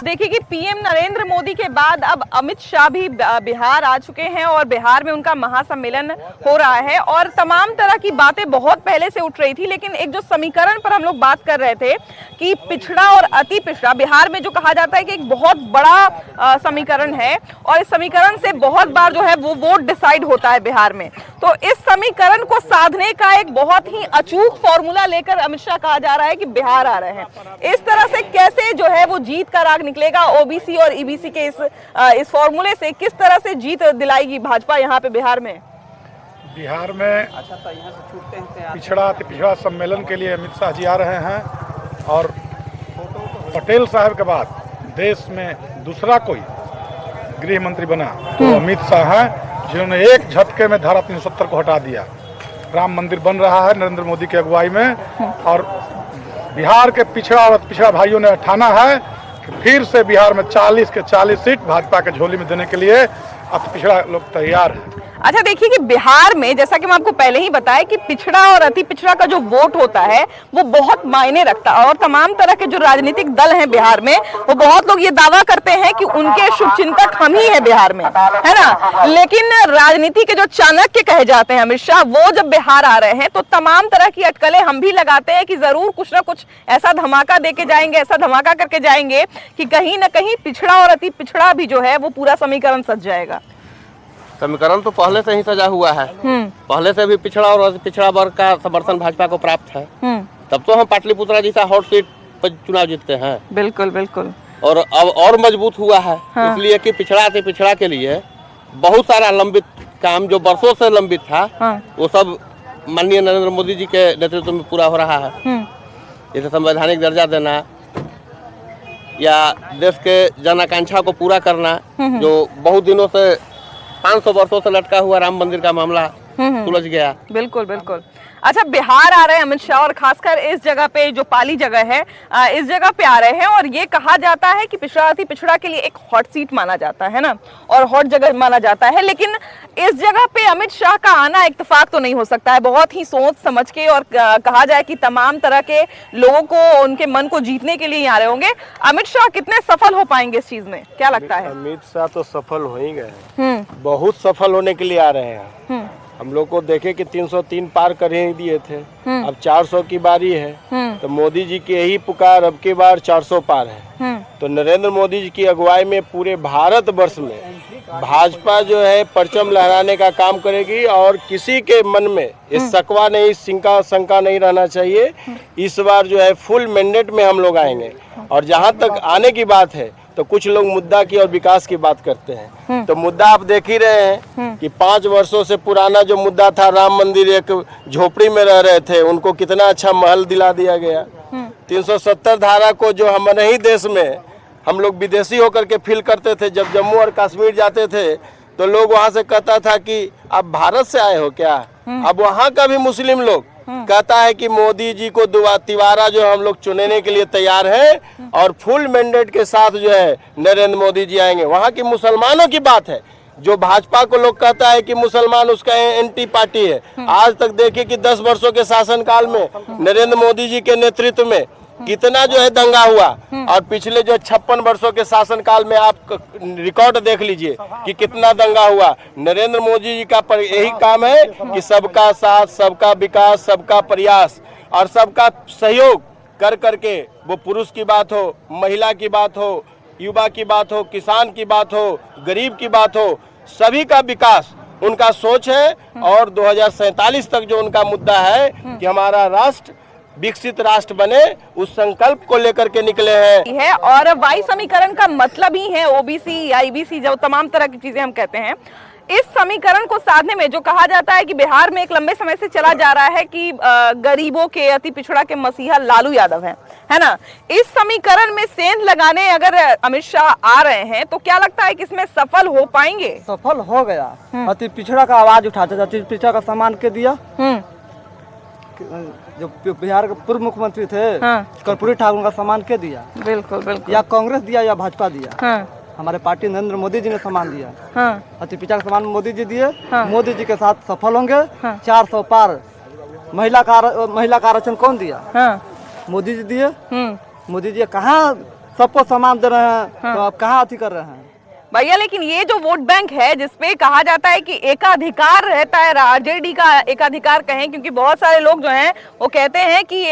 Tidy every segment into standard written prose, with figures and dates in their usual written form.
देखिए कि पीएम नरेंद्र मोदी के बाद अब अमित शाह भी बिहार आ चुके हैं और बिहार में उनका महासम्मेलन हो रहा है और तमाम तरह की बातें बहुत पहले से उठ रही थी, लेकिन एक जो समीकरण पर हम लोग बात कर रहे थे कि पिछड़ा और अति पिछड़ा बिहार में जो कहा जाता है कि एक बहुत बड़ा समीकरण है और इस समीकरण से बहुत बार जो है वो वोट डिसाइड होता है बिहार में। तो इस समीकरण को साधने का एक बहुत ही अचूक फॉर्मूला लेकर अमित शाह कहा जा रहा है कि बिहार आ रहे हैं। इस तरह से कैसे जो है वो जीत का राग निकलेगा, ओबीसी और ईबीसी के इस फॉर्मूले से किस तरह से जीत दिलाएगी भाजपा यहाँ पे बिहार में? बिहार में पिछड़ा सम्मेलन के लिए अमित शाह जी आ रहे हैं और पटेल साहब के बाद देश में दूसरा कोई गृह मंत्री बना तो अमित शाह हैं, जिन्होंने एक झटके में धारा 370 को हटा दिया। राम मंदिर बन रहा है नरेंद्र मोदी की अगुवाई में और बिहार के पिछड़ा और पिछड़ा भाइयों ने ठाना है कि फिर से बिहार में 40 के 40 सीट भाजपा के झोली में देने के लिए अब पिछड़ा लोग तैयार हैं। अच्छा, देखिए कि बिहार में जैसा कि मैं आपको पहले ही बताया कि पिछड़ा और अति पिछड़ा का जो वोट होता है वो बहुत मायने रखता है और तमाम तरह के जो राजनीतिक दल हैं बिहार में वो बहुत लोग ये दावा करते हैं कि उनके शुभचिंतक हम ही हैं बिहार में, है ना। लेकिन राजनीति के जो चाणक्य कहे जाते हैं अमित शाह, वो जब बिहार आ रहे हैं तो तमाम तरह की अटकलें हम भी लगाते हैं कि जरूर कुछ ना कुछ ऐसा धमाका देके जाएंगे, ऐसा धमाका करके जाएंगे कि कहीं ना कहीं पिछड़ा और अति पिछड़ा भी जो है वो पूरा समीकरण सज जाएगा। समीकरण तो पहले से ही सजा हुआ है, पहले से भी पिछड़ा और पिछड़ा वर्ग का समर्थन भाजपा को प्राप्त है, तब तो हम पाटलिपुत्रा जैसा हॉट सीट पर चुनाव जीतते हैं। बिल्कुल बिल्कुल। और अब और मजबूत हुआ है, इसलिए कि पिछड़ा से पिछड़ा के लिए बहुत सारा लंबित काम जो वर्षों से लंबित था वो सब माननीय नरेंद्र मोदी जी के नेतृत्व में पूरा हो रहा है। जैसे संवैधानिक दर्जा देना या देश के जन आकांक्षा को पूरा करना, जो बहुत दिनों से 500 वर्षों से लटका हुआ राम मंदिर का मामला सुलझ गया। बिल्कुल बिल्कुल। अच्छा, बिहार आ रहे हैं अमित शाह और खासकर इस जगह पे जो पाली जगह है इस जगह पे आ रहे हैं और ये कहा जाता है कि पिछड़ा अति पिछड़ा के लिए एक हॉट सीट माना जाता है ना, और हॉट जगह माना जाता है। लेकिन इस जगह पे अमित शाह का आना इत्तेफाक तो नहीं हो सकता है, बहुत ही सोच समझ के और कहा जाए कि तमाम तरह के लोगों को उनके मन को जीतने के लिए ही आ रहे होंगे। अमित शाह कितने सफल हो पाएंगे इस चीज में, क्या लगता है? अमित शाह तो सफल हो ही गए, बहुत सफल होने के लिए आ रहे हैं। हम लोग को देखे कि 303 पार कर ही दिए थे, अब 400 की बारी है, तो मोदी जी की यही पुकार अब की बार 400 पार है। तो नरेंद्र मोदी जी की अगुवाई में पूरे भारत वर्ष में भाजपा जो है परचम लहराने का काम करेगी और किसी के मन में इस शकवा नहीं, शंका नहीं रहना चाहिए। इस बार जो है फुल मैंडेट में हम लोग आएंगे। और जहाँ तक आने की बात है तो कुछ लोग मुद्दा की और विकास की बात करते हैं, तो मुद्दा आप देख ही रहे हैं कि 5 वर्षों से पुराना जो मुद्दा था राम मंदिर, एक झोपड़ी में रह रहे थे, उनको कितना अच्छा महल दिला दिया गया। 370 धारा को जो हम नहीं देश में हम लोग विदेशी होकर के फील करते थे, जब जम्मू और कश्मीर जाते थे तो लोग वहाँ से कहता था कि आप भारत से आए हो क्या। अब वहाँ का भी मुस्लिम लोग कहता है कि मोदी जी को तिवारा जो हम लोग चुनने के लिए तैयार हैं और फुल मैंडेट के साथ जो है नरेंद्र मोदी जी आएंगे। वहाँ की मुसलमानों की बात है, जो भाजपा को लोग कहता है कि मुसलमान उसका एंटी पार्टी है। आज तक देखिए कि 10 वर्षों के शासनकाल में नरेंद्र मोदी जी के नेतृत्व में कितना जो है दंगा हुआ, और पिछले जो 56 वर्षों के शासनकाल में आप रिकॉर्ड देख लीजिए कि कितना दंगा हुआ। नरेंद्र मोदी जी का यही काम है कि सबका साथ, सबका विकास, सबका प्रयास और सबका सहयोग कर करके, वो पुरुष की बात हो, महिला की बात हो, युवा की बात हो, किसान की बात हो, गरीब की बात हो, सभी का विकास उनका सोच है। और 2047 तक जो उनका मुद्दा है कि हमारा राष्ट्र विकसित राष्ट्र बने, उस संकल्प को लेकर के निकले हैं। और वाई समीकरण का मतलब ही है ओबीसी या ईबीसी, जो तमाम तरह की चीजें हम कहते हैं। इस समीकरण को साधने में जो कहा जाता है कि बिहार में एक लंबे समय से चला जा रहा है कि गरीबों के, अति पिछड़ा के मसीहा लालू यादव हैं, है ना। इस समीकरण में सेंध लगाने अगर अमित शाह आ रहे हैं तो क्या लगता है कि इसमें सफल हो पाएंगे? सफल हो गया। अति पिछड़ा का आवाज उठाते, अति पिछड़ा का सम्मान के दिया। जो बिहार के पूर्व मुख्यमंत्री थे कर्पूरी ठाकुर का सम्मान के दिया? बिल्कुल बिल्कुल। या कांग्रेस दिया या भाजपा दिया? हमारे पार्टी नरेंद्र मोदी जी ने सम्मान दिया। अति पिछड़ा का सम्मान मोदी जी दिए। मोदी जी के साथ सफल होंगे। 400 पार। महिला का आरक्षण कौन दिया? मोदी जी दिए। मोदी जी कहाँ सबको सम्मान दे रहे हैं, तो आप कहाँ अति कर रहे हैं भैया? लेकिन ये जो वोट बैंक है जिसपे कहा जाता है कि एकाधिकार रहता है, आरजेडी का एकाधिकार कहें, क्योंकि बहुत सारे लोग जो हैं वो कहते हैं कि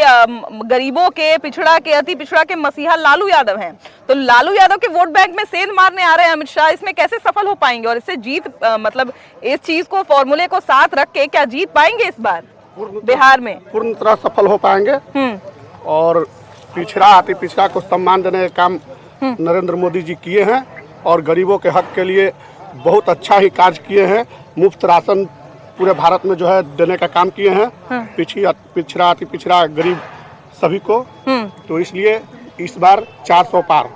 गरीबों के, पिछड़ा के, अति पिछड़ा के मसीहा लालू यादव हैं। तो लालू यादव के वोट बैंक में सेंध मारने आ रहे हैं अमित शाह, इसमें कैसे सफल हो पाएंगे? और इससे जीत मतलब इस चीज को, फॉर्मूले को साथ रख के क्या जीत पाएंगे इस बार बिहार में? पूर्ण तरह सफल हो पाएंगे और पिछड़ा, अति पिछड़ा को सम्मान देने का काम नरेंद्र मोदी जी किए हैं और गरीबों के हक के लिए बहुत अच्छा ही कार्य किए हैं। मुफ्त राशन पूरे भारत में जो है देने का काम किए हैं, पिछड़ा, अति पिछड़ा, गरीब सभी को। तो इसलिए इस बार 400 पार।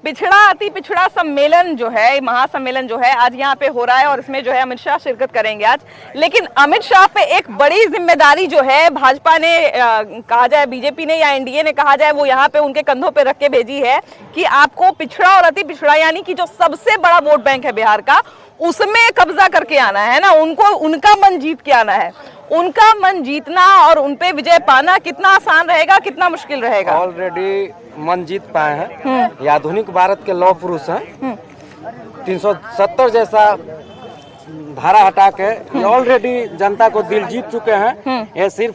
पिछड़ा अति पिछड़ा सम्मेलन जो है, महासम्मेलन जो है आज यहाँ पे हो रहा है और इसमें जो है अमित शाह शिरकत करेंगे आज। लेकिन अमित शाह पे एक बड़ी जिम्मेदारी जो है भाजपा ने कहा जाए, बीजेपी ने या एनडीए ने कहा जाए, वो यहाँ पे उनके कंधों पे रख के भेजी है कि आपको पिछड़ा और अति पिछड़ा यानी कि जो सबसे बड़ा वोट बैंक है बिहार का, उसमें कब्जा करके आना है ना, उनको उनका मन जीत के आना है। उनका मन जीतना और उनपे विजय पाना कितना आसान रहेगा, कितना मुश्किल रहेगा? ऑलरेडी मन जीत पाए हैं, ये आधुनिक भारत के लौह पुरुष हैं। 370 जैसा धारा हटा के ये ऑलरेडी जनता को दिल जीत चुके हैं। ये सिर्फ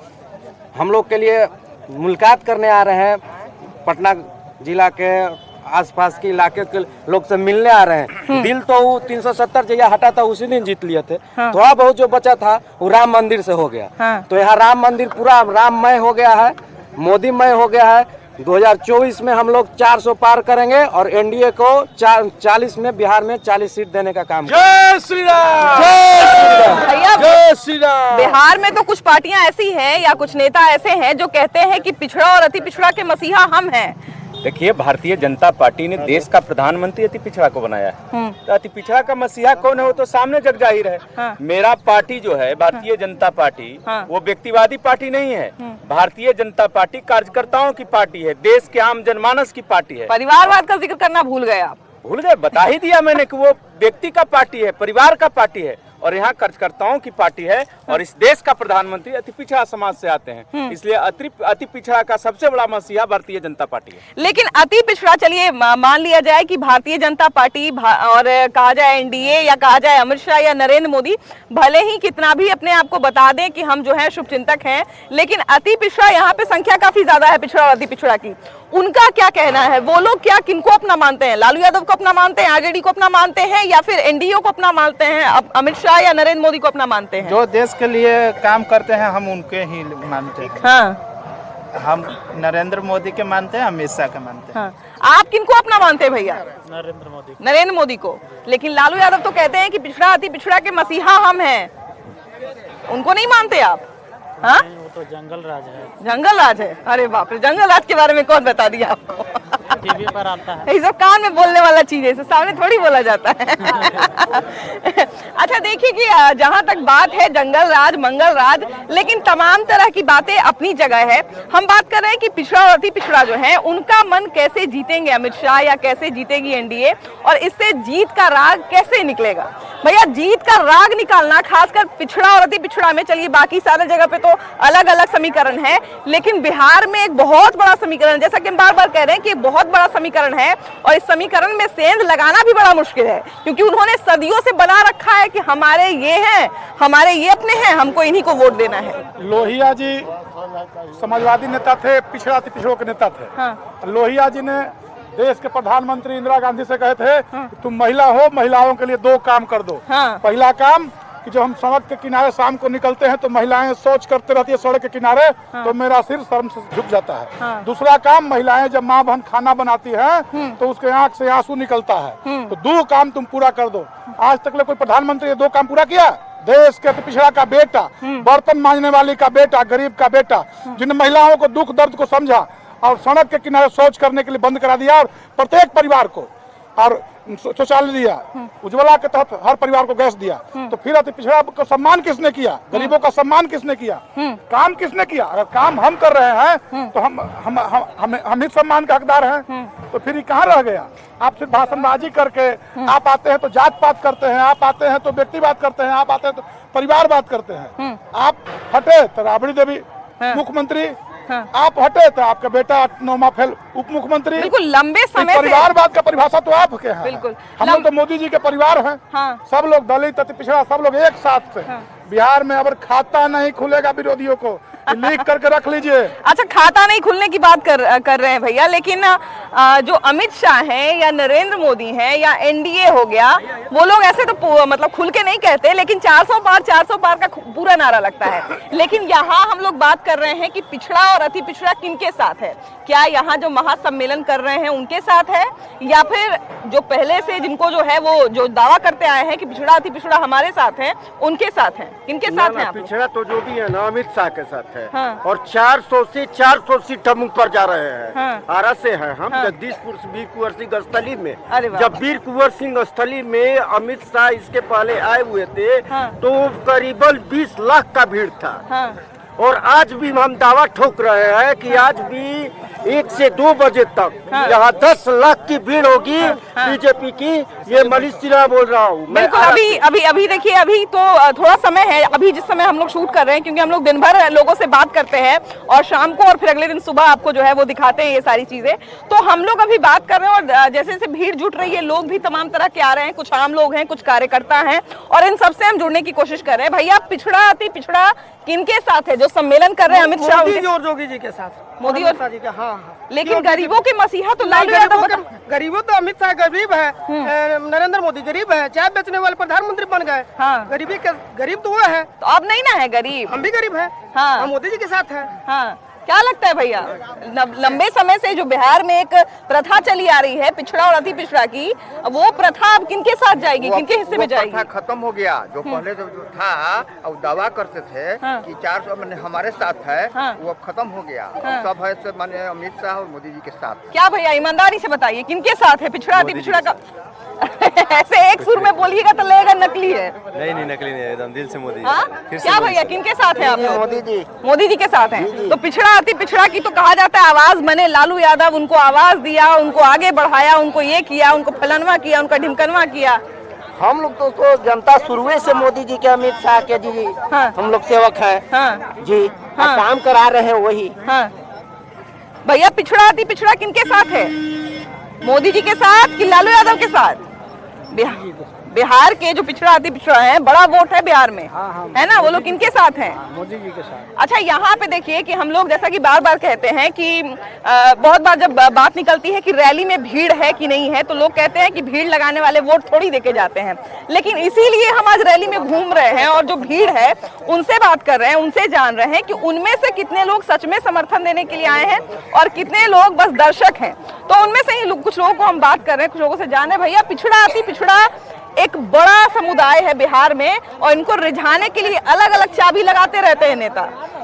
हम लोग के लिए मुलाकात करने आ रहे हैं, पटना जिला के आसपास के इलाके के लोग से मिलने आ रहे हैं। दिल तो वो 370 जगह हटा था उसी दिन जीत लिए थे। थोड़ा बहुत जो बचा था वो राम मंदिर से हो गया। तो यहाँ राम मंदिर पूरा राममय हो गया है, मोदीमय हो गया है। 2024 में हम लोग 400 पार करेंगे और एनडीए को 40 में बिहार में 40 सीट देने का काम। जय श्री राम, भैया जय श्री राम। बिहार में तो कुछ पार्टियां ऐसी हैं या कुछ नेता ऐसे हैं जो कहते हैं कि पिछड़ा और अति पिछड़ा के मसीहा हम हैं। देखिए, भारतीय जनता पार्टी ने देश का प्रधानमंत्री अति पिछड़ा को बनाया है, तो अति पिछड़ा का मसीहा कौन है वो तो सामने जग जाहिर है। मेरा पार्टी जो है भारतीय जनता पार्टी, वो व्यक्तिवादी पार्टी नहीं है। भारतीय जनता पार्टी कार्यकर्ताओं की पार्टी है, देश के आम जनमानस की पार्टी है। परिवारवाद का जिक्र करना भूल गए आप। भूल गए? बता ही दिया मैंने कि वो व्यक्ति का पार्टी है, परिवार का पार्टी है और यहाँ कार्यकर्ताओं की पार्टी है। और इस देश का प्रधानमंत्री अति पिछड़ा समाज से आते हैं, इसलिए अति पिछड़ा का सबसे बड़ा मसीहा भारतीय जनता पार्टी है। लेकिन अति पिछड़ा, चलिए मान लिया जाए कि भारतीय जनता पार्टी और कहा जाए एनडीए या कहा जाए अमित शाह या नरेंद्र मोदी भले ही कितना भी अपने आप को बता दें कि हम जो है शुभचिंतक हैं, लेकिन अति पिछड़ा यहाँ पे संख्या काफी ज्यादा है पिछड़ा और अति पिछड़ा की। उनका क्या कहना है? वो लोग क्या किनको अपना मानते हैं? लालू यादव को अपना मानते हैं, आरजेडी को अपना मानते हैं, या फिर एनडीए को अपना मानते हैं, अमित शाह या नरेंद्र मोदी को अपना मानते हैं? जो देश के लिए काम करते हैं हम उनके ही मानते हैं। हाँ, हम नरेंद्र मोदी के मानते हैं, अमित शाह के मानते हैं। हाँ। आप किनको अपना मानते हैं भैया? नरेंद्र मोदी को। लेकिन लालू यादव तो कहते हैं कि पिछड़ा अति पिछड़ा के मसीहा हम हैं, उनको नहीं मानते आप? हाँ, वो तो जंगल राज है। जंगल राज है? अरे बाप रे, जंगल राज के बारे में कौन बता दिया आपको? टीवी पर आता है। ये सब कान में बोलने वाला चीज है, सामने थोड़ी बोला जाता है। अच्छा देखिए कि जहां तक बात है जंगल राज, मंगल राज, लेकिन तमाम तरह की बातें अपनी जगह है। हम बात कर रहे हैं कि पिछड़ा और अति पिछड़ा जो है उनका मन कैसे जीतेंगे अमित शाह या कैसे जीतेगी एनडीए, और इससे जीत का राग कैसे निकलेगा? भैया जीत का राग निकालना, खासकर पिछड़ा और अति पिछड़ा में, चलिए बाकी सारे जगह पे तो अलग अलग समीकरण है, लेकिन बिहार में एक बहुत बड़ा समीकरण, जैसा कि हम बार बार कह रहे हैं कि बहुत बड़ा समीकरण है और इस समीकरण में सेंध लगाना भी बड़ा मुश्किल है, क्योंकि उन्होंने सदियों से बना रखा है कि हमारे ये हैं, हमारे ये अपने हैं, हमको इन्हीं को वोट देना है। लोहिया जी समाजवादी नेता थे, पिछड़ा अति पिछड़ों के नेता थे। हाँ। लोहिया जी ने देश के प्रधानमंत्री इंदिरा गांधी से कहे थे कि तुम महिला हो, महिलाओं के लिए 2 काम कर दो। हाँ। पहला काम कि जो हम सड़क के किनारे शाम को निकलते हैं तो महिलाएं शौच करते रहती है सड़क के किनारे, तो मेरा सिर शर्म से झुक जाता है। हाँ। दूसरा काम, महिलाएं जब माँ बहन खाना बनाती हैं तो उसके आंख से आंसू निकलता है। तो 2 काम तुम पूरा कर दो। आज तक कोई प्रधानमंत्री 2 काम पूरा किया? देश के पिछड़ा का बेटा, बर्तन मांजने वाली का बेटा, गरीब का बेटा, जिन महिलाओं को दुख दर्द को समझा और सड़क के किनारे शौच करने के लिए बंद करा दिया और प्रत्येक परिवार को और शौचालय दिया, उज्ज्वला के तहत हर परिवार को गैस दिया। तो फिर अति पिछड़ा का सम्मान किसने किया? गरीबों का सम्मान किसने किया? काम किसने किया? अगर काम हम कर रहे हैं तो हम ही सम्मान के हकदार हैं। तो फिर ये कहाँ रह गया? आप सिर्फ भाषणबाजी करके आप आते हैं तो जात पात करते हैं, आप आते हैं तो व्यक्ति बात करते हैं, आप आते हैं तो परिवार बात करते हैं। आप हटे तो राबड़ी देवी मुख्यमंत्री, आप हटे तो आपका बेटा नौमा फेल उप मुख्यमंत्री। बिल्कुल लंबे समय से परिवारवाद का परिभाषा तो आप के हैं। बिल्कुल। हम लोग तो मोदी जी के परिवार हैं। सब लोग दलित अति पिछड़ा सब लोग एक साथ से। बिहार में अगर खाता नहीं खुलेगा विरोधियों को लीक करके रख लीजिए। अच्छा, खाता नहीं खुलने की बात कर रहे हैं भैया, लेकिन जो अमित शाह हैं या नरेंद्र मोदी हैं या एनडीए हो गया, वो लोग ऐसे तो मतलब खुल के नहीं कहते, लेकिन 400 पार का पूरा नारा लगता है। लेकिन यहाँ हम लोग बात कर रहे हैं कि पिछड़ा और अति पिछड़ा किनके साथ है। क्या यहाँ जो महासम्मेलन कर रहे हैं उनके साथ है, या फिर जो पहले से जिनको जो है वो जो दावा करते आए हैं कि पिछड़ा अति पिछड़ा हमारे साथ है, उनके साथ है? किनके साथ है आप? पिछड़ा तो जो भी है ना अमित शाह के साथ है। और 400 से 400 सीट हम ऊपर जा रहे हैं। आरा से है हम जगदीशपुर वीर कुंवर सिंह स्थली में। जब वीर कुंवर सिंह स्थली में अमित शाह इसके पहले आए हुए थे तो करीबन 20 लाख का भीड़ था। और आज भी हम दावा ठोक रहे हैं कि आज भी 1 से 2 बजे तक यहाँ 10 लाख की भीड़ होगी बीजेपी की। ये मनीष सिन्हा बोल रहा हूँ। बिल्कुल। अभी देखिए, अभी तो थोड़ा समय है, अभी जिस समय हम लोग शूट कर रहे हैं, क्योंकि हम लोग दिन भर लोगों से बात करते हैं और शाम को और फिर अगले दिन सुबह आपको जो है वो दिखाते हैं ये सारी चीजें। तो हम लोग अभी बात कर रहे हैं और जैसे जैसे भीड़ जुट रही है, लोग भी तमाम तरह के आ रहे हैं, कुछ आम लोग हैं, कुछ कार्यकर्ता हैं, और इन सबसे हम जुड़ने की कोशिश कर रहे हैं। भैया, पिछड़ा अति पिछड़ा किनके साथ है जो सम्मेलन कर रहे हैं? अमित शाह और योगी जी के साथ, मोदी और जी का। हाँ। लेकिन गरीबों के मसीहा तो लालू यादव। गरीबों तो अमित शाह गरीब है, नरेंद्र मोदी गरीब है, चाय बेचने वाले प्रधानमंत्री बन गए। गरीबी के गरीब तो वो है, तो अब नहीं ना है गरीब, हम भी गरीब है। हम मोदी जी के साथ है। क्या लगता है भैया, लंबे समय से जो बिहार में एक प्रथा चली आ रही है पिछड़ा और अति पिछड़ा की, वो प्रथा अब किनके साथ जाएगी, किनके हिस्से में जाएगी? प्रथा खत्म हो गया। जो पहले जो था अब दावा करते थे कि 400 हमारे साथ है, वो अब खत्म हो गया। अब सब है माने अमित शाह और मोदी जी के साथ। क्या भैया, ईमानदारी से बताइए किनके साथ है पिछड़ा अति पिछड़ा का? ऐसे एक सुर में बोलिएगा तो लगेगा नकली है। नहीं नकली नहीं, एकदम दिल से मोदी। क्या भैया, किनके साथ है आप? मोदी जी के साथ हैं। तो पिछड़ा अति पिछड़ा की तो कहा जाता है आवाज बने लालू यादव, उनको आवाज दिया, उनको आगे बढ़ाया, उनको ये किया, उनको फलानवा किया, उनका ढिमकनवा किया। हम लोग तो जनता शुरू से मोदी जी के, अमित शाह के जी हम लोग सेवक है जी। काम करा रहे हैं वही। भैया, पिछड़ा अति पिछड़ा किनके साथ है? मोदी जी के साथ कि लालू यादव के साथ? बिहार के जो पिछड़ा अति पिछड़ा है, बड़ा वोट है बिहार में, है ना, वो लोग किनके साथ हैं? मोदी जी के साथ। अच्छा, यहाँ पे देखिए कि हम लोग जैसा कि बार बार कहते हैं कि बहुत बार जब बात निकलती है कि रैली में भीड़ है कि नहीं है, तो लोग कहते हैं कि भीड़ लगाने वाले वोट थोड़ी देके जाते हैं। लेकिन इसीलिए हम आज रैली में घूम रहे हैं और जो भीड़ है उनसे बात कर रहे हैं, उनसे जान रहे हैं कि उनमें से कितने लोग सच में समर्थन देने के लिए आए हैं और कितने लोग बस दर्शक हैं। तो उनमें से ही कुछ लोगों को हम बात कर रहे हैं, कुछ लोगों से जान रहे हैं। भैया, पिछड़ा अति पिछड़ा एक बड़ा समुदाय है बिहार में और इनको रिझाने के लिए अलग अलग चाबी लगाते रहते हैं नेता।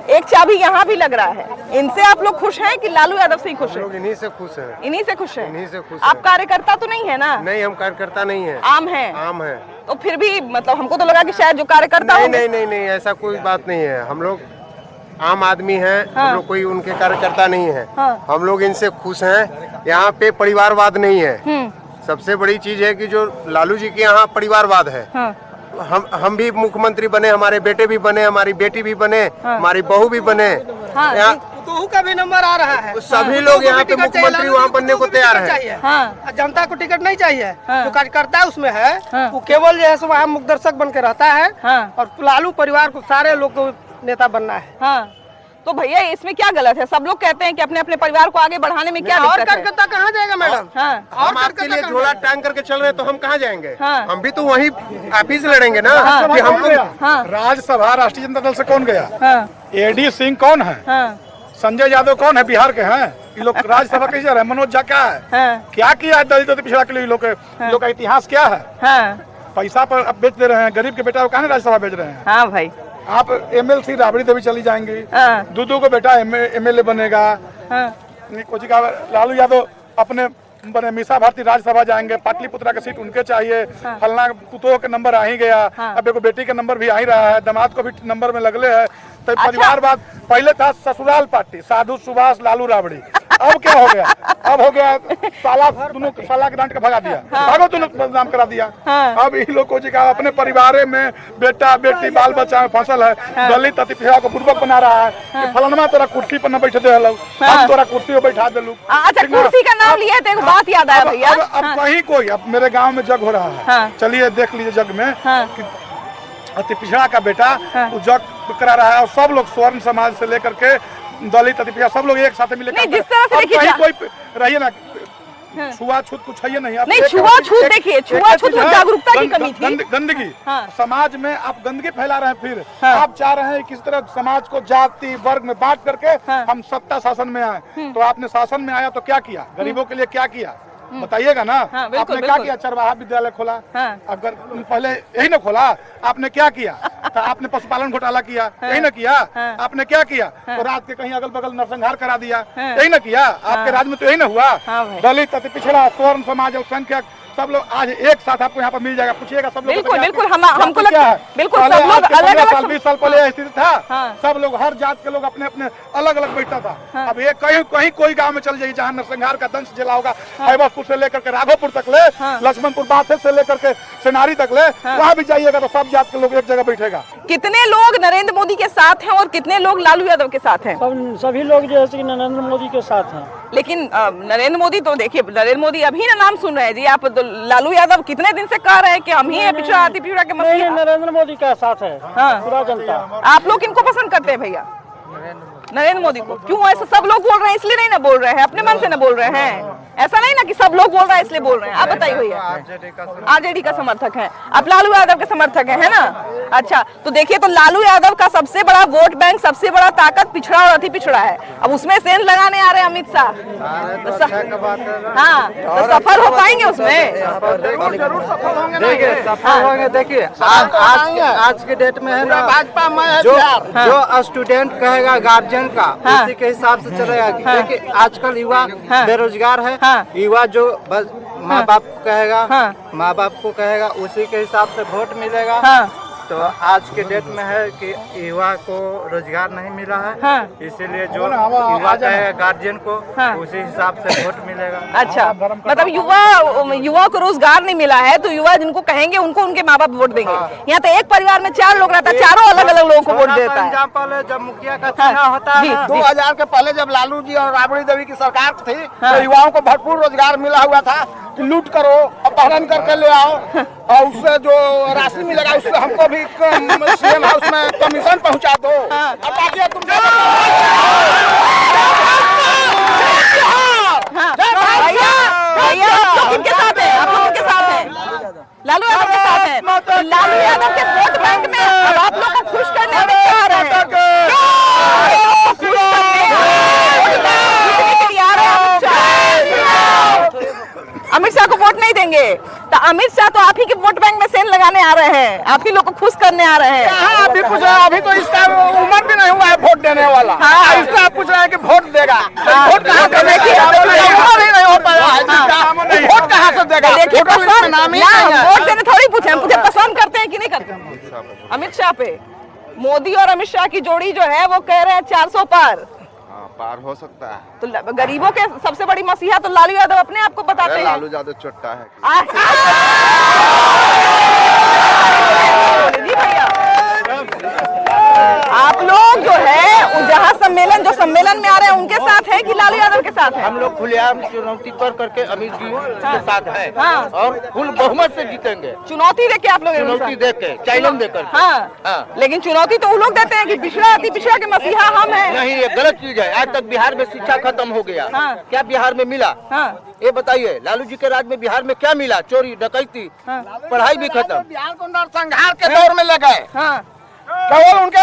एक चाबी यहाँ भी लग रहा है। इनसे आप लोग खुश हैं कि लालू यादव से ही खुश हैं? इन्हीं से खुश है। इन्हीं से खुश है? इन्हीं से खुश। आप कार्यकर्ता तो नहीं है ना? नहीं, हम कार्यकर्ता नहीं है। आम है? आम है। तो फिर भी मतलब हमको तो लगा कि शायद जो कार्यकर्ता नहीं, ऐसा कोई बात नहीं है। हम लोग आम आदमी हैं। हम लोग कोई उनके कार्यकर्ता नहीं है। हम लोग इनसे खुश हैं। यहाँ पे परिवारवाद नहीं है। सबसे बड़ी चीज है कि जो लालू जी के यहाँ परिवारवाद है। हम भी मुख्यमंत्री बने, हमारे बेटे भी बने, हमारी बेटी भी बने, हमारी बहू भी बने। तो का भी नंबर आ रहा है। सभी लोग यहाँ पे मुख्यमंत्री वहाँ बनने को तैयार है। जनता को टिकट नहीं चाहिए। जो कार्यकर्ता उसमें है वो केवल जो है वहाँ मुख्य दर्शक बन के रहता है। और लालू परिवार को सारे लोग को नेता बनना है। तो भैया, इसमें क्या गलत है? सब लोग कहते हैं कि अपने अपने परिवार को आगे बढ़ाने में क्या और कार्यकर्ता कहाँ जाएगा मैडम? हम आपके लिए झोला टांग करके चल रहे हैं तो हम कहाँ जाएंगे? हम भी तो वही आप ही से लड़ेंगे ना। कि हमको राज्यसभा राष्ट्रीय जनता दल से कौन गया? एडी सिंह कौन है? संजय यादव कौन है? बिहार के हैं ये लोग। राज्यसभा कैसे रहे? मनोज झा क्या है? क्या किया है दलित पिछड़ा के लिए? लोग का इतिहास क्या है? पैसा पर अब बेच दे रहे हैं। गरीब के बेटा को कहाँ राज्यसभा भेज रहे हैं? हाँ भाई, आप एमएलसी राबड़ी देवी चली जाएंगी। दूधू को बेटा एमएलए बनेगा। कुछ का लालू यादव अपने बने मीसा भारती राज्यसभा जाएंगे। पाटलिपुत्रा की सीट उनके चाहिए। फलना पुतोह के नंबर आ ही गया। अब एक बेटी का नंबर भी आ ही रहा है। दामाद को भी नंबर में लगले है। तो परिवारवाद पहले था ससुराल पार्टी, साधु सुभाष लालू राबड़ी। अब क्या हो गया? अब हो गया साला दोनों साला के डांट के भगा दिया, भागो दोनों बदनाम करा दिया। अब इन लोग को जी का अपने परिवार में बेटा बेटी बाल बच्चा में फसल है, दलित अति पिछड़ा को बुर्बक बना रहा है कि फलनमा तोरा कुर्सी पर न बैठे दे लोग, हम तोरा कुर्सी पर बैठा दे लोग। अच्छा, कुर्सी का नाम लिया तो एक बात याद आया भैया। अब कहीं कोई, अब मेरे गाँव में जग हो रहा है, चलिए देख लीजिए जग में अति पिछड़ा का बेटा वो जग करा रहा है और सब लोग स्वर्ण समाज से लेकर के दलित अति पिछड़ा सब लोग एक साथ मिले। नहीं, जिस तरह से देखिए कोई रहिए ना, छुआछूत कुछ है नहीं। नहीं, छुआछूत देखिए, छुआछूत जागरूकता की कमी थी। गंदगी समाज में आप गंदगी फैला रहे हैं, फिर आप चाह रहे हैं किस तरह समाज को जाति वर्ग में बांट करके हम सत्ता शासन में आए। तो आपने शासन में आया तो क्या किया, गरीबों के लिए क्या किया बताइएगा ना। आपने क्या किया, चरवाहा विद्यालय खोला, अगर पहले यही ना खोला, आपने क्या किया? तो आपने पशुपालन घोटाला किया, यही ना किया। आपने क्या किया, तो रात के कहीं अगल बगल नरसंहार करा दिया, यही ना किया। आपके राज्य में तो यही ना हुआ। दलित अति पिछड़ा स्वर्ण समाज अल्पसंख्यक सब लोग आज एक साथ आपको यहाँ पर मिल जाएगा, पूछिएगा सब लोग। बिल्कुल बिल्कुल, हमको लगता है बिल्कुल सब लोग अलग अलग 20 साल पहले स्थिति था, सब लोग हर जात के लोग अपने अपने अलग अलग बैठता था। अब ये कहीं कोई गांव में चल जाइए जहाँ नरसंहार का दंश जला होगा, हैबतपुर से लेकर के राघोपुर तक ले, लक्ष्मणपुर बाथे से लेकर के सेनारी तक ले, वहाँ भी जाइएगा तो सब जात के लोग एक जगह बैठेगा। कितने लोग नरेंद्र मोदी के साथ हैं और कितने लोग लालू यादव के साथ हैं? सभी लोग जो है नरेंद्र मोदी के साथ हैं। लेकिन नरेंद्र मोदी तो देखिए, नरेंद्र मोदी अभी ना नाम सुन रहे हैं जी, आप लालू यादव कितने दिन से कह रहे हैं कि हम ही पिछड़ा अति पिछड़ा के मसीहा। नरेंद्र मोदी का साथ है पूरा जनता। आप लोग किनको पसंद करते हैं भैया? नरेंद्र मोदी को। क्यों ऐसा सब लोग बोल रहे हैं इसलिए नहीं ना बोल रहे हैं, अपने मन से ना बोल रहे हैं? ऐसा नहीं ना कि सब लोग बोल रहे हैं इसलिए बोल रहे हैं। आप बताइए भैया। आरजेडी का समर्थक है आप, लालू यादव के समर्थक है ना? अच्छा, तो देखिए, तो लालू यादव का सबसे बड़ा वोट बैंक, सबसे बड़ा ताकत पिछड़ा और अति पिछड़ा है। अब उसमें सेंध लगाने आ रहे हैं अमित शाह, हाँ, तो सफल हो पाएंगे उसमें? जरूर सफल होंगे। सफल होंगे। देखिए आज के डेट में है ना, भाजपा में जो स्टूडेंट कहेगा गार्जियन का उसी के हिसाब से चलेगा। देखिए आजकल युवा बेरोजगार है, युवा जो माँ बाप को कहेगा, माँ बाप को कहेगा, उसी के हिसाब से वोट मिलेगा। तो आज के डेट में है कि युवा को रोजगार नहीं मिला है, इसीलिए जो युवा कहेगा गार्जियन को उसी हिसाब से वोट मिलेगा। अच्छा, मतलब युवा को रोजगार नहीं मिला है तो युवा जिनको कहेंगे उनको उनके माँ बाप वोट देंगे। यहाँ तो एक परिवार में 4 लोग रहता है, चारों अलग अलग लोगों को वोट देता है। एग्जाम्पल जब मुखिया का चुनाव होता है 2000 के पहले जब लालू जी और राबड़ी देवी की सरकार थी तो युवाओं को भरपूर रोजगार मिला हुआ था कि लूट करो, अपहरण करके ले आओ और उससे जो राशि मिलेगा उससे हमको भी सीएम हाउस में कमीशन पहुंचा दो। भैया किनके साथ है? आप लोगों के साथ है? लालू यादव के साथ है। लालू यादव के वोट बैंक में अब आप लोग को खुश करने आ रहे हैं। अमित शाह को वोट नहीं देंगे तो अमित शाह तो आप ही के वोट बैंक में सेंध लगाने आ रहे हैं, आप ही लोग को खुश करने आ रहे हैं। अभी पूछ रहे हैं, अभी तो इसका उम्र भी नहीं हुआ है वोट देने वाला। इसका आप पूछ रहे हैं कि वोट देगा, वोट कहाँ से देगा? उम्र ही नहीं हो पाया, वोट कहाँ से देगा? वोट देने थोड़ी पूछे, हम पूछे पसंद करते हैं कि नहीं करते अमित शाह पे। मोदी और अमित शाह की जोड़ी जो है वो कह रहे हैं 400 पार हो सकता है। तो गरीबों के सबसे बड़ी मसीहा तो लालू यादव अपने आप को बताते हैं। लालू यादव चोट्टा है जी भैया। आप लोग जो है जहाँ जो सम्मेलन में आ रहे हैं उनके साथ है कि लालू यादव के साथ है? हम लोग खुलेआम चुनौती करके अमित जी के साथ है और फुल बहुमत से जीतेंगे। चुनौती देके आप लोग? चुनौती देके, चैलेंज देकर। हाँ, लेकिन चुनौती तो वो लोग देते हैं कि पिछड़ा अति पिछड़ा के मसीहा हम हैं। नहीं, ये गलत चीज है। आज तक बिहार में शिक्षा खत्म हो गया। क्या बिहार में मिला? ये बताइए, लालू जी के राज में बिहार में क्या मिला? चोरी डकैती, पढ़ाई भी खत्म। बिहार को नरसंहार के दौर में ले गए। केवल उनके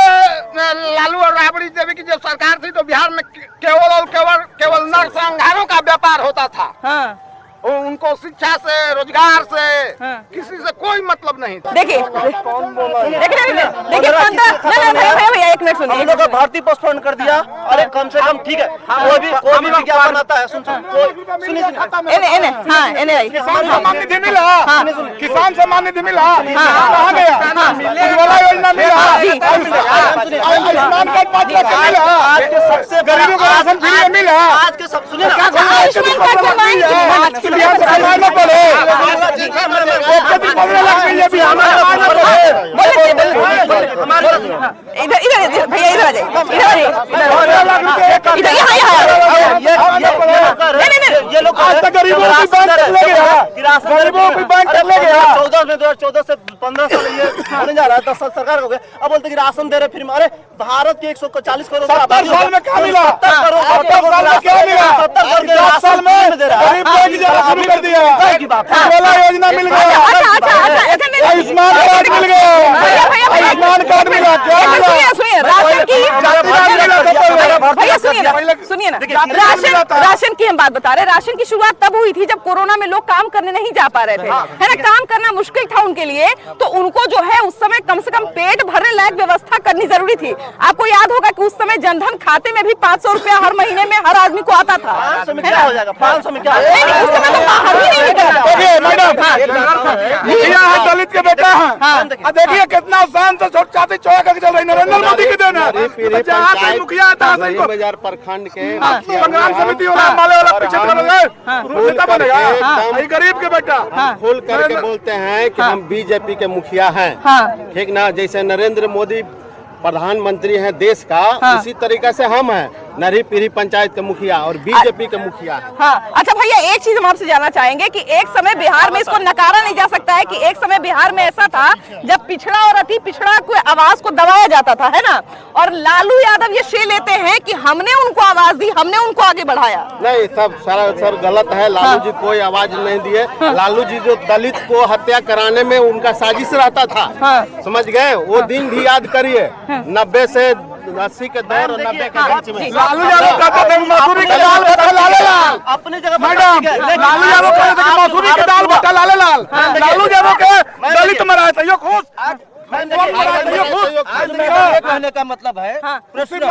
लालू और राबड़ी देवी की जो सरकार थी तो बिहार में केवल नरसंहारों का व्यापार होता था। उनको शिक्षा से, रोजगार से, किसी से कोई मतलब नहीं। देखिए भैया एक मिनट सुनिए। हम लोग भर्ती पोस्टपोन कर दिया। अरे कम से कम ठीक है, कोई भी विज्ञापन आता है, सुनिए किसान सम्मान निधि मिला, किसान सम्मान निधि मिला, कहाँ गया? उज्ज्वला योजना मिला, आयुष्मान कार्ड 5 लाख का मिला, गरीबों को राशन फ्री में मिला। आज के सब सुनिए ना, बिहार से कमाना पड़े, इधर भैया इधर आ जाइए, ये लोग गरीबों की बैंक कर ले गया, गरीबों की बैंक कर ले गया। 2014 से 15 साल ये होने जा रहा है, 10 साल सरकार हो गए। अब बोलते कि राशन दे रहे फ्री में। अरे भारत के 140 करोड़ 70 साल में क्या मिला? 70 करोड़ क्या मिला? 70 करोड़ 10 साल में गरीब को एक जगह शुरू कर दिया, उज्ज्वला योजना मिल गया, आयुष्मान कार्ड मिल गया, आयुष्मान कार्ड मिला। सुनिए ना, राशन की हम बात बता रहे हैं। राशन की शुरुआत तब हुई थी जब कोरोना में लोग काम करने नहीं जा पा रहे थे, है ना। काम करना मुश्किल था उनके लिए, तो उनको जो है उस समय कम से कम पेट भरने लायक व्यवस्था करनी जरूरी थी। आपको याद होगा कि उस समय जनधन खाते में भी 500 रुपया हर महीने में हर आदमी को आता था। 500 में क्या हो जाएगा? 500 में क्या? उस समय तो बाहर ही नहीं निकलता। दलित के बेटा है, देखिए कितना शान से छाती चौड़ा करके चल रही नरेंद्र मोदी की देन है। जहाँ पे मुखिया था बाजार प्रखंड के संग्राम समिति वाला माले वाला पीछे नेता बनेगा, गरीब के बेटा खोल करके बोलते हैं कि हम बीजेपी के मुखिया हैं, ठीक ना। जैसे नरेंद्र मोदी प्रधानमंत्री हैं देश का, उसी तरीके से हम हैं नरी पीढ़ी पंचायत के मुखिया और बीजेपी के मुखिया है। अच्छा भैया एक चीज हम आपसे जानना चाहेंगे कि एक समय बिहार में, इसको नकारा नहीं जा सकता है कि एक समय बिहार में ऐसा था जब पिछड़ा और अति पिछड़ा को आवाज को दबाया जाता था, है ना। और लालू यादव ये श्रेय लेते हैं कि हमने उनको आवाज दी, हमने उनको आगे बढ़ाया। नहीं, सब गलत है। लालू जी कोई आवाज नहीं दिए। लालू जी जो दलित को हत्या कराने में उनका साजिश रहता था, समझ गए। वो दिन भी याद करिए, 90 से 80 के दौर और 90 के बीच में लालू यादव कहते थे मसूरी के दाल भट्टा लाले लाल। अपनी जगह मैडम, लालू यादव कहते थे मसूरी के दाल भट्टा लाले लाल। लालू यादव के दलित मराए थे, यो खुश कहने का मतलब है प्रश्न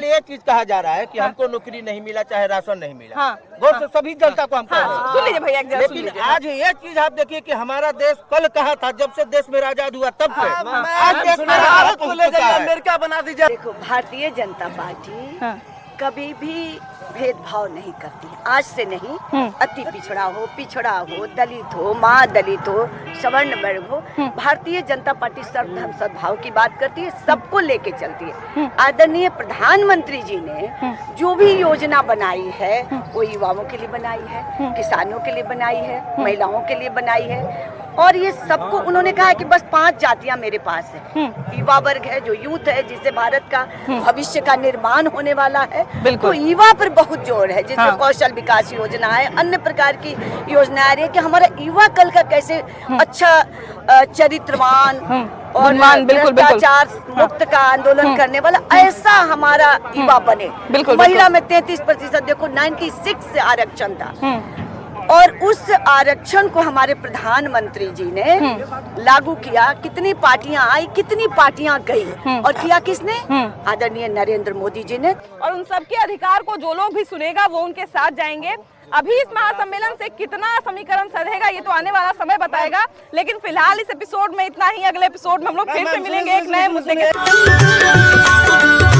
ये चीज कहा जा रहा है कि हमको नौकरी नहीं मिला, चाहे राशन नहीं मिला। गौर से सभी जनता को हम कह रहे हैं। सुन लीजिए भैया, लेकिन आज ये चीज आप देखिए कि हमारा देश कल कहा था, जब से देश में आजाद हुआ तब से आज देश में भारत को ले जाइए, अमेरिका बना दीजिए। देखो, भारतीय जनता पार्टी कभी भी भेदभाव नहीं करती है, आज से नहीं। अति पिछड़ा हो, दलित हो, माँ दलित हो, सवर्ण वर्ग हो, भारतीय जनता पार्टी सर्वधर्म सद्भाव की बात करती है, सबको लेके चलती है। आदरणीय प्रधानमंत्री जी ने जो भी योजना बनाई है वो युवाओं के लिए बनाई है, किसानों के लिए बनाई है, महिलाओं के लिए बनाई है। और ये सबको उन्होंने कहा है कि बस 5 जातियां मेरे पास है। युवा वर्ग है, जो यूथ है, जिससे भारत का भविष्य का निर्माण होने वाला है, तो युवा पर बहुत जोर है, जिसमें कौशल विकास योजना है, अन्य प्रकार की योजना आ रही है कि हमारा युवा कल का कैसे अच्छा चरित्रवान और भ्रष्टाचार मुक्त का आंदोलन करने वाला ऐसा हमारा युवा बने। महिला में 33%, देखो 96 से आरक्षण था, और उस आरक्षण को हमारे प्रधानमंत्री जी ने लागू किया। कितनी पार्टियां आई, कितनी पार्टियां गई, और किया किसने? आदरणीय नरेंद्र मोदी जी ने। और उन सबके अधिकार को जो लोग भी सुनेगा वो उनके साथ जाएंगे। अभी इस महासम्मेलन से कितना समीकरण सधेगा ये तो आने वाला समय बताएगा, लेकिन फिलहाल इस एपिसोड में इतना ही। अगले एपिसोड में हम लोग फिर से मिलेंगे एक नए मुद्दे के साथ।